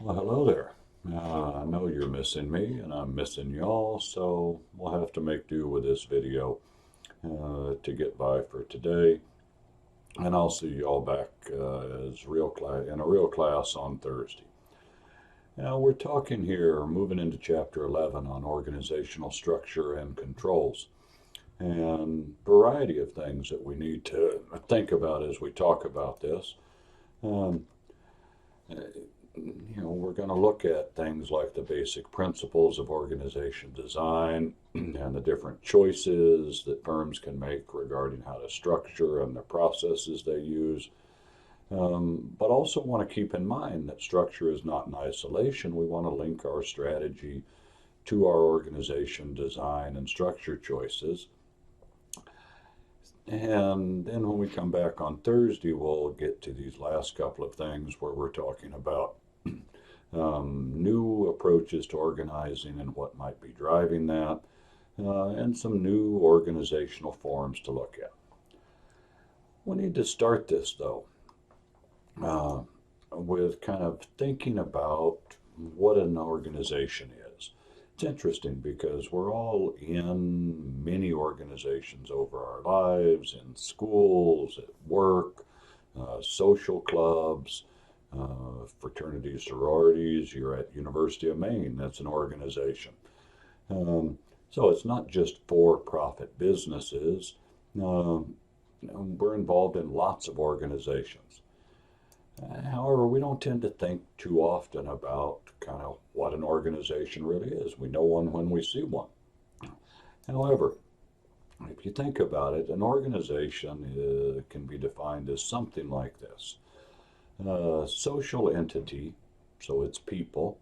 Well, hello there. I know you're missing me and I'm missing y'all, so we'll have to make do with this video to get by for today. And I'll see y'all back as real class in a real class on Thursday. Now we're talking here, moving into chapter 11 on organizational structure and controls, and variety of things that we need to think about as we talk about this. Um, we're going to look at things like the basic principles of organization design and the different choices that firms can make regarding how to structure and the processes they use. But also want to keep in mind that structure is not in isolation. We want to link our strategy to our organization design and structure choices. And then when we come back on Thursday, we'll get to these last couple of things where we're talking about new approaches to organizing and what might be driving that, and some new organizational forms to look at. We need to start this, though, uh, with kind of thinking about what an organization is. It's interesting because we're all in many organizations over our lives, in schools, at work, social clubs, fraternities, sororities. You're at University of Maine, that's an organization. Um, so it's not just for-profit businesses. We're involved in lots of organizations. However, we don't tend to think too often about kind of what an organization really is. We know one when we see one. However, if you think about it, an organization can be defined as something like this. Social entity, so it's people,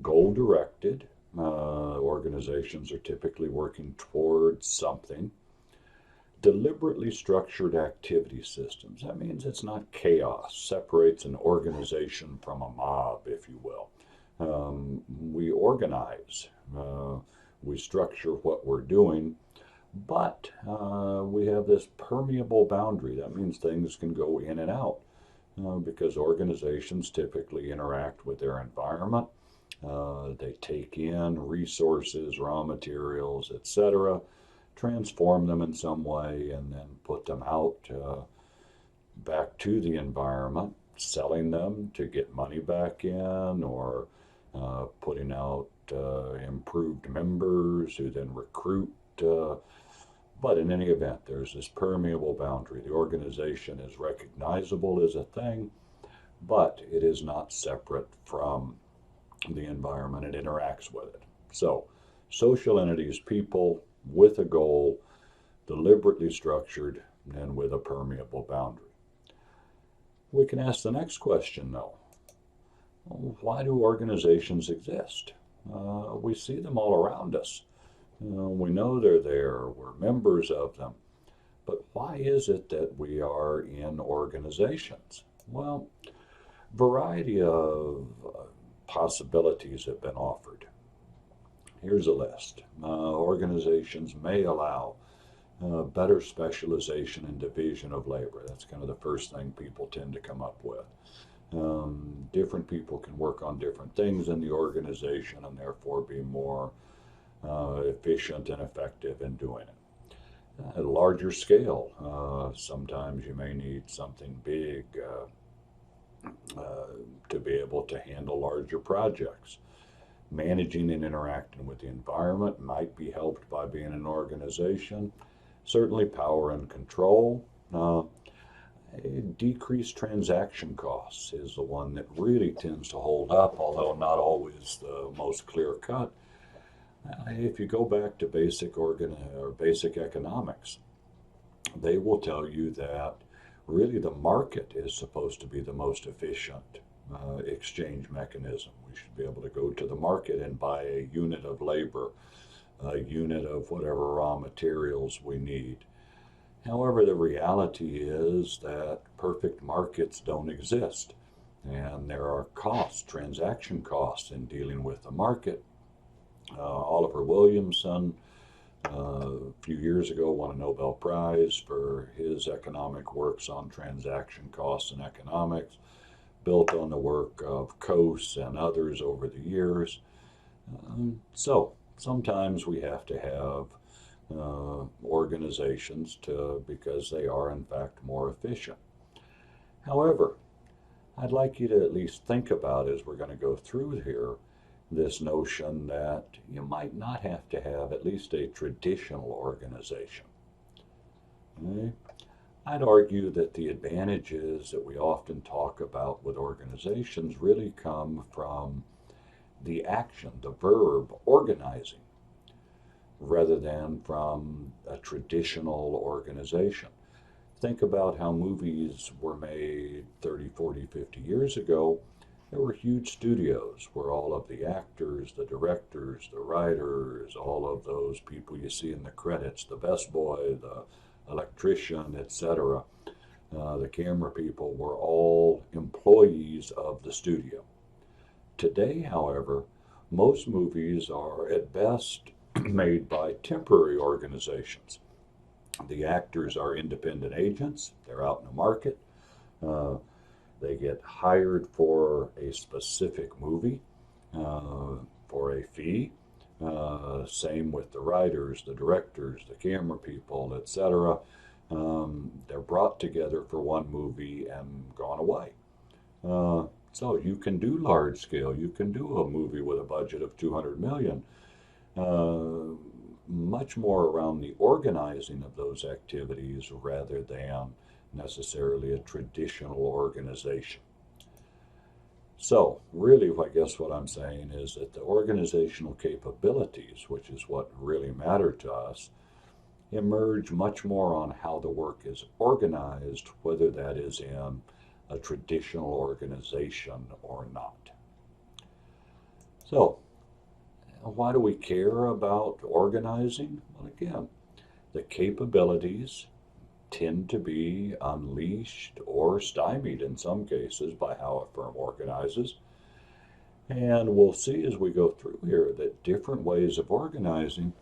goal directed. Organizations are typically working towards something. Deliberately structured activity systems. That means it's not chaos, separates an organization from a mob, if you will. We organize, we structure what we're doing, but we have this permeable boundary. That means things can go in and out because organizations typically interact with their environment. They take in resources, raw materials, etc., transform them in some way, and then put them out back to the environment, selling them to get money back in, or putting out improved members who then recruit. But in any event, there's this permeable boundary. The organization is recognizable as a thing, but it is not separate from the environment. It interacts with it. So, social entities, people with a goal, deliberately structured, and with a permeable boundary. We can ask the next question, though. Why do organizations exist? We see them all around us. We know they're there. We're members of them. But why is it that we are in organizations? Well, variety of possibilities have been offered. Here's a list. Organizations may allow better specialization and division of labor. That's kind of the first thing people tend to come up with. Different people can work on different things in the organization and therefore be more efficient and effective in doing it. At a larger scale, sometimes you may need something big to be able to handle larger projects. Managing and interacting with the environment might be helped by being an organization. Certainly, power and control. Decreased transaction costs is the one that really tends to hold up, although not always the most clear cut. If you go back to basic economics, they will tell you that really the market is supposed to be the most efficient exchange mechanism. We should be able to go to the market and buy a unit of labor, a unit of whatever raw materials we need. However, the reality is that perfect markets don't exist, and there are costs, transaction costs, in dealing with the market. Oliver Williamson, a few years ago, won a Nobel Prize for his economic works on transaction costs and economics. built on the work of Coase and others over the years. So sometimes we have to have organizations because they are in fact more efficient. However, I'd like you to at least think about, as we're going to go through here, this notion that you might not have to have at least a traditional organization. Okay? I'd argue that the advantages that we often talk about with organizations really come from the action, the verb, organizing, rather than from a traditional organization. Think about how movies were made 30, 40, 50 years ago. There were huge studios where all of the actors, the directors, the writers, all of those people you see in the credits, the best boy, the electrician, etc., the camera people, were all employees of the studio. Today, however, most movies are at best made by temporary organizations. The actors are independent agents. They're out in the market. They get hired for a specific movie for a fee. Same with the writers, the directors, the camera people, etc. They're brought together for one movie and gone away. So you can do large scale. You can do a movie with a budget of 200 million. Much more around the organizing of those activities rather than necessarily a traditional organization. So really, I guess what I'm saying is that the organizational capabilities, which is what really matter to us, emerge much more on how the work is organized, whether that is in a traditional organization or not. So, why do we care about organizing? Well, again, the capabilities tend to be unleashed or stymied in some cases by how a firm organizes. And we'll see as we go through here that different ways of organizing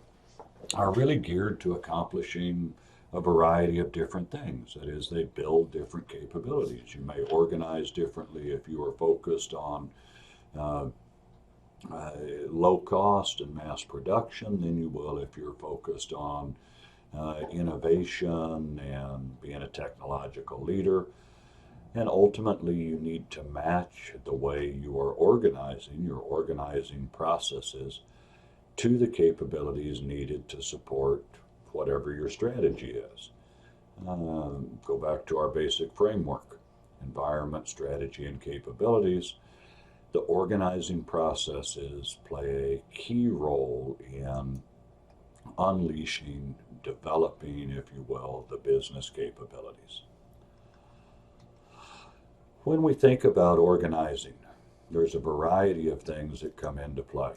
are really geared to accomplishing a variety of different things. That is, they build different capabilities. You may organize differently if you are focused on low cost and mass production than you will if you're focused on innovation and being a technological leader. And ultimately, you need to match the way you are organizing, your organizing processes, to the capabilities needed to support whatever your strategy is. Go back to our basic framework: environment, strategy, and capabilities. The organizing processes play a key role in unleashing, developing, if you will, the business capabilities. When we think about organizing, there's a variety of things that come into play.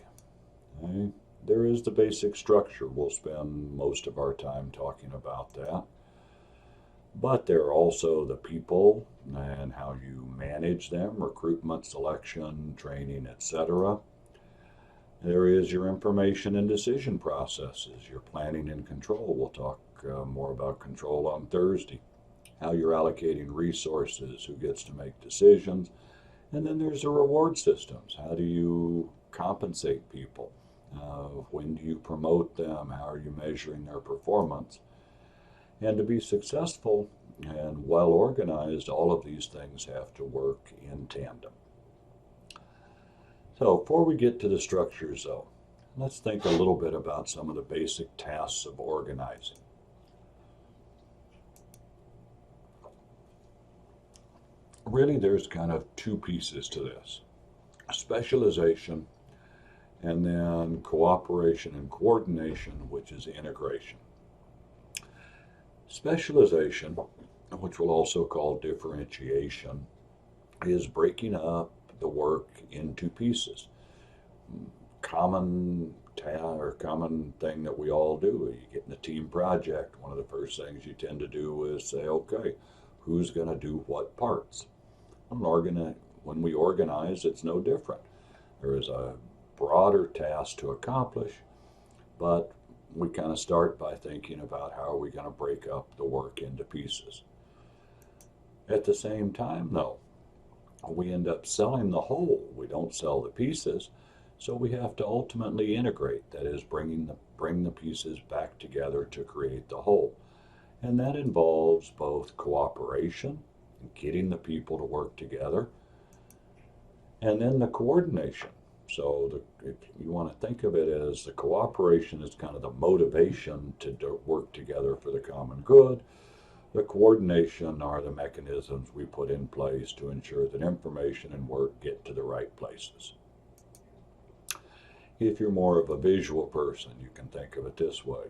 Okay? There is the basic structure. We'll spend most of our time talking about that. But there are also the people and how you manage them, recruitment, selection, training, etc. There is your information and decision processes, your planning and control. We'll talk more about control on Thursday. How you're allocating resources, who gets to make decisions. And then there's the reward systems. How do you compensate people? When do you promote them? How are you measuring their performance? And to be successful and well organized, all of these things have to work in tandem. So before we get to the structures though, let's think a little bit about some of the basic tasks of organizing. Really, there's kind of two pieces to this: specialization and then cooperation and coordination, which is integration. Specialization, which we'll also call differentiation, is breaking up the work into pieces. Common thing that we all do. You get in a team project, one of the first things you tend to do is say, okay, who's going to do what parts? When we organize, it's no different. There is a broader task to accomplish, but we kind of start by thinking about how are we going to break up the work into pieces. At the same time, though, we end up selling the whole. We don't sell the pieces. So we have to ultimately integrate, that is, bring the pieces back together to create the whole. And that involves both cooperation, getting the people to work together, and then the coordination. So if you want to think of it as the cooperation is kind of the motivation to work together for the common good. The coordination are the mechanisms we put in place to ensure that information and work get to the right places. If you're more of a visual person, you can think of it this way,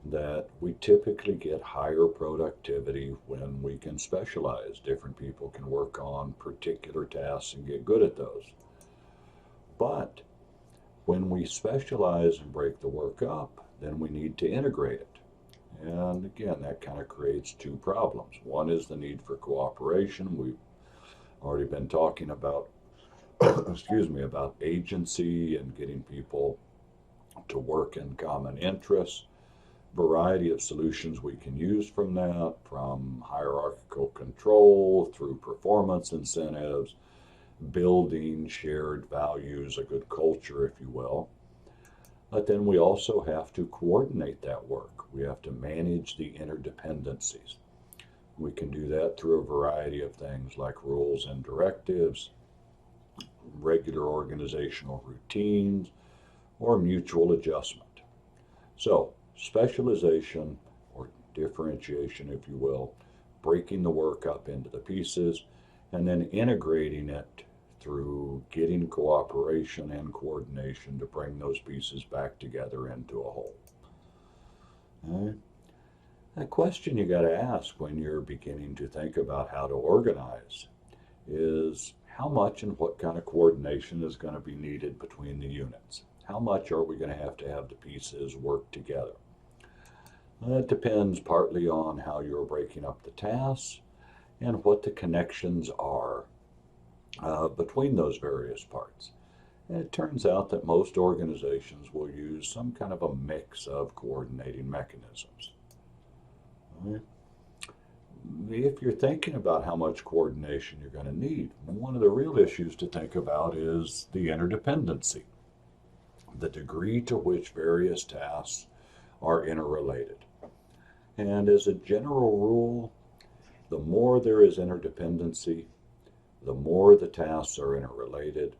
that we typically get higher productivity when we can specialize. Different people can work on particular tasks and get good at those. But when we specialize and break the work up, then we need to integrate it. And again, that kind of creates two problems. One is the need for cooperation. We've already been talking about, excuse me, about agency and getting people to work in common interests. Variety of solutions we can use from that, from hierarchical control through performance incentives, building shared values, a good culture, if you will. But then we also have to coordinate that work. We have to manage the interdependencies. We can do that through a variety of things like rules and directives, regular organizational routines, or mutual adjustment. So, specialization or differentiation, if you will, breaking the work up into the pieces, and then integrating it through getting cooperation and coordination to bring those pieces back together into a whole. All right. A question you got to ask when you're beginning to think about how to organize is how much and what kind of coordination is going to be needed between the units? How much are we going to have the pieces work together? That depends partly on how you're breaking up the tasks and what the connections are between those various parts. And it turns out that most organizations will use some kind of a mix of coordinating mechanisms. Right? If you're thinking about how much coordination you're going to need, one of the real issues to think about is the interdependency, the degree to which various tasks are interrelated. And as a general rule, the more there is interdependency, the more the tasks are interrelated,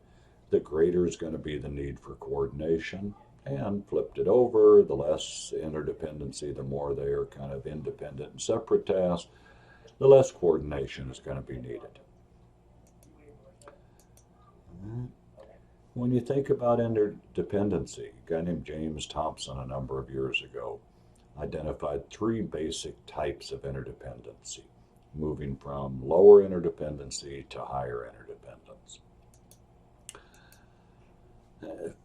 the greater is going to be the need for coordination. And flipped it over, the less interdependency, the more they are kind of independent and separate tasks, the less coordination is going to be needed. When you think about interdependency, a guy named James Thompson a number of years ago identified three basic types of interdependency, moving from lower interdependency to higher interdependence.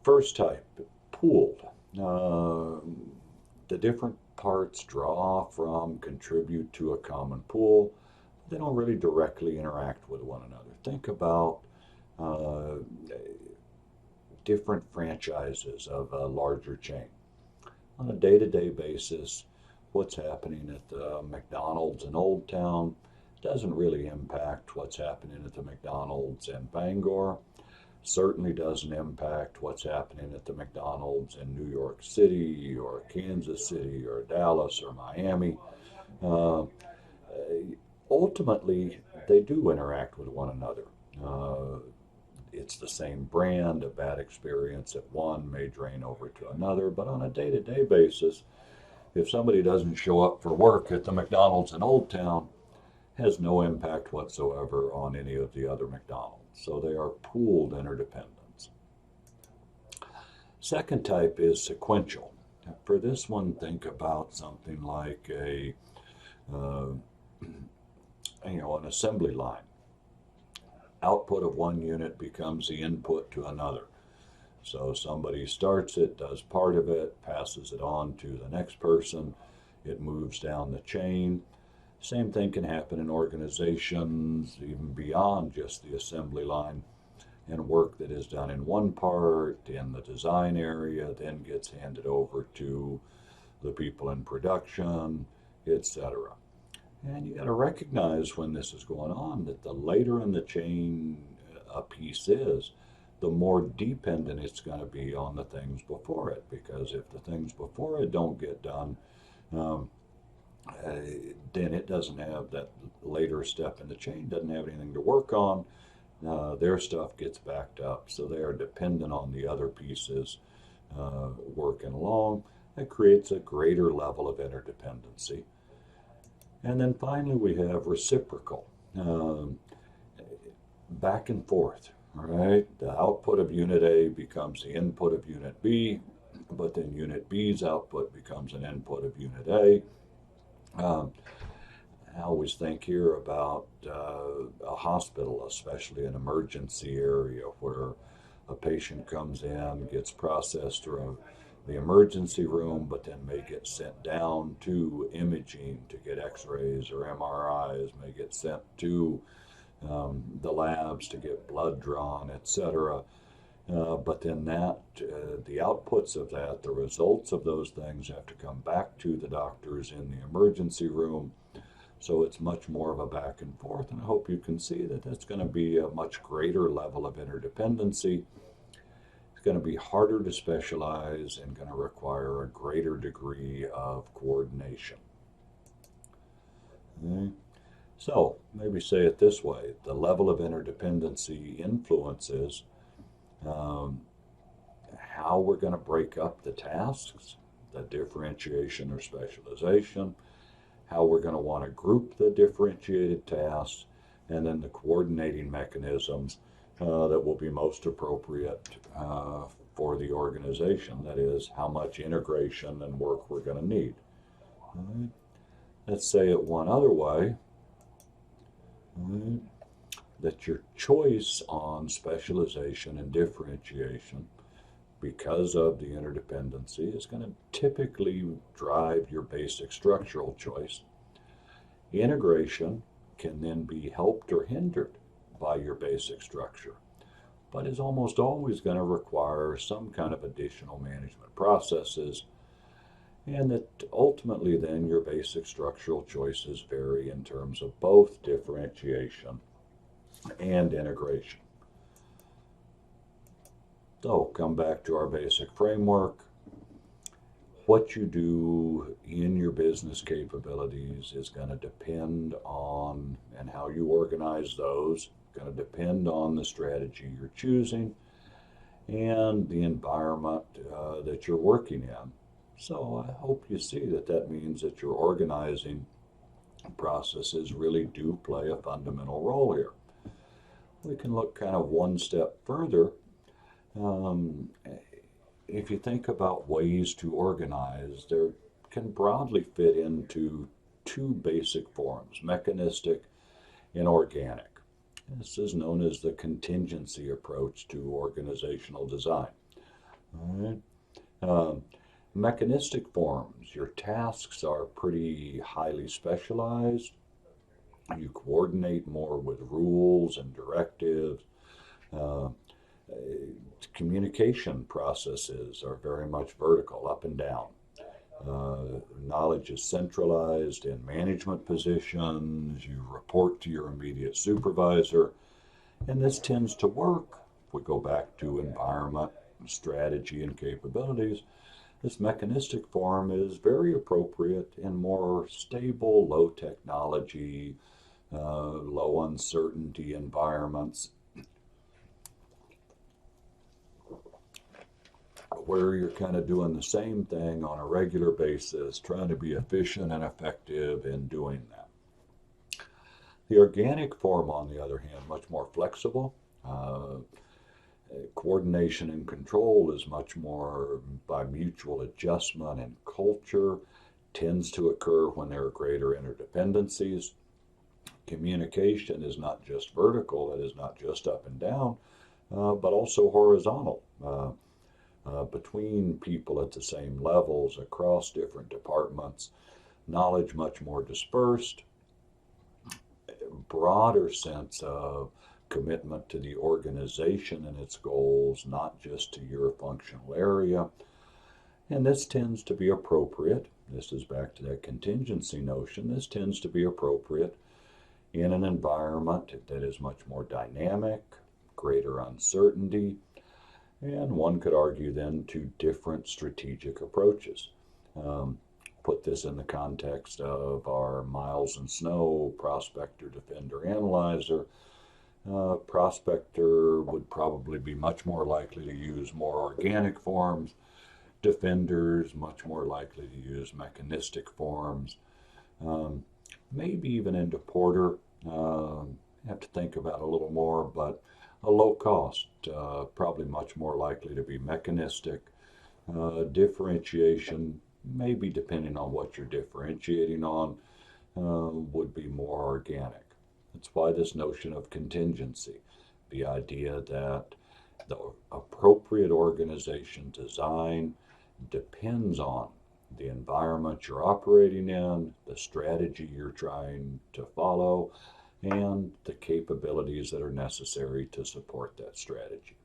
First type, pooled. The different parts draw from, contribute to a common pool. They don't really directly interact with one another. Think about different franchises of a larger chain. On a day-to-day basis, what's happening at the McDonald's in Old Town doesn't really impact what's happening at the McDonald's in Bangor. Certainly doesn't impact what's happening at the McDonald's in New York City or Kansas City or Dallas or Miami. Ultimately, they do interact with one another. It's the same brand. A bad experience at one may drain over to another, but on a day-to-day basis, if somebody doesn't show up for work at the McDonald's in Old Town, has no impact whatsoever on any of the other McDonald's. So they are pooled interdependence. Second type is sequential. For this one, think about something like an assembly line. Output of one unit becomes the input to another. So somebody starts it, does part of it, passes it on to the next person. It moves down the chain. Same thing can happen in organizations, even beyond just the assembly line, and work that is done in one part in the design area then gets handed over to the people in production, etc. And you got to recognize when this is going on that the later in the chain a piece is, the more dependent it's going to be on the things before it. Because if the things before it don't get done, um, uh, then it doesn't have that later step in the chain, doesn't have anything to work on. Their stuff gets backed up. So they are dependent on the other pieces working along. That creates a greater level of interdependency. And then finally, we have reciprocal, um, back and forth, right? The output of unit A becomes the input of unit B, but then unit B's output becomes an input of unit A. Um, I always think here about a hospital, especially an emergency area where a patient comes in, gets processed through the emergency room, but then may get sent down to imaging to get x-rays or MRIs, may get sent to the labs to get blood drawn, etc. But then the outputs of that, the results of those things have to come back to the doctors in the emergency room. So it's much more of a back and forth, and I hope you can see that that's going to be a much greater level of interdependency. It's going to be harder to specialize and going to require a greater degree of coordination. Okay. So maybe say it this way: the level of interdependency influences um, how we're going to break up the tasks, the differentiation or specialization, how we're going to want to group the differentiated tasks, and then the coordinating mechanisms that will be most appropriate for the organization. That is, how much integration and work we're going to need. Right. Let's say it one other way, right, that your choice on specialization and differentiation, because of the interdependency, is going to typically drive your basic structural choice. Integration can then be helped or hindered by your basic structure, but is almost always going to require some kind of additional management processes, and that ultimately then your basic structural choices vary in terms of both differentiation and integration. So come back to our basic framework. What you do in your business capabilities is going to depend on, and how you organize those, going to depend on the strategy you're choosing and the environment that you're working in. So I hope you see that that means that your organizing processes really do play a fundamental role here. We can look kind of one step further. Um, if you think about ways to organize, there can broadly fit into two basic forms: mechanistic and organic. This is known as the contingency approach to organizational design. All right. Um, Mechanistic forms, your tasks are pretty highly specialized. You coordinate more with rules and directives. Uh, Communication processes are very much vertical, up and down. Knowledge is centralized in management positions. You report to your immediate supervisor, and this tends to work. If we go back to environment, strategy, and capabilities, this mechanistic form is very appropriate in more stable, low technology, low uncertainty environments where you're kind of doing the same thing on a regular basis, trying to be efficient and effective in doing that. The organic form, on the other hand, much more flexible. Coordination and control is much more by mutual adjustment, and culture tends to occur when there are greater interdependencies. Communication is not just vertical, it is not just up and down, but also horizontal. Between people at the same levels across different departments, knowledge much more dispersed, broader sense of commitment to the organization and its goals, not just to your functional area. And this tends to be appropriate This is back to that contingency notion. This tends to be appropriate in an environment that is much more dynamic, greater uncertainty, and one could argue then two different strategic approaches. Um, Put this in the context of our Miles and Snow prospector, defender, analyzer. Prospector would probably be much more likely to use more organic forms. Defenders much more likely to use mechanistic forms. Um, Maybe even into Porter. Have to think about a little more, but a low cost, probably much more likely to be mechanistic. Differentiation, maybe depending on what you're differentiating on, would be more organic. That's why this notion of contingency, the idea that the appropriate organization design depends on the environment you're operating in, the strategy you're trying to follow, and the capabilities that are necessary to support that strategy.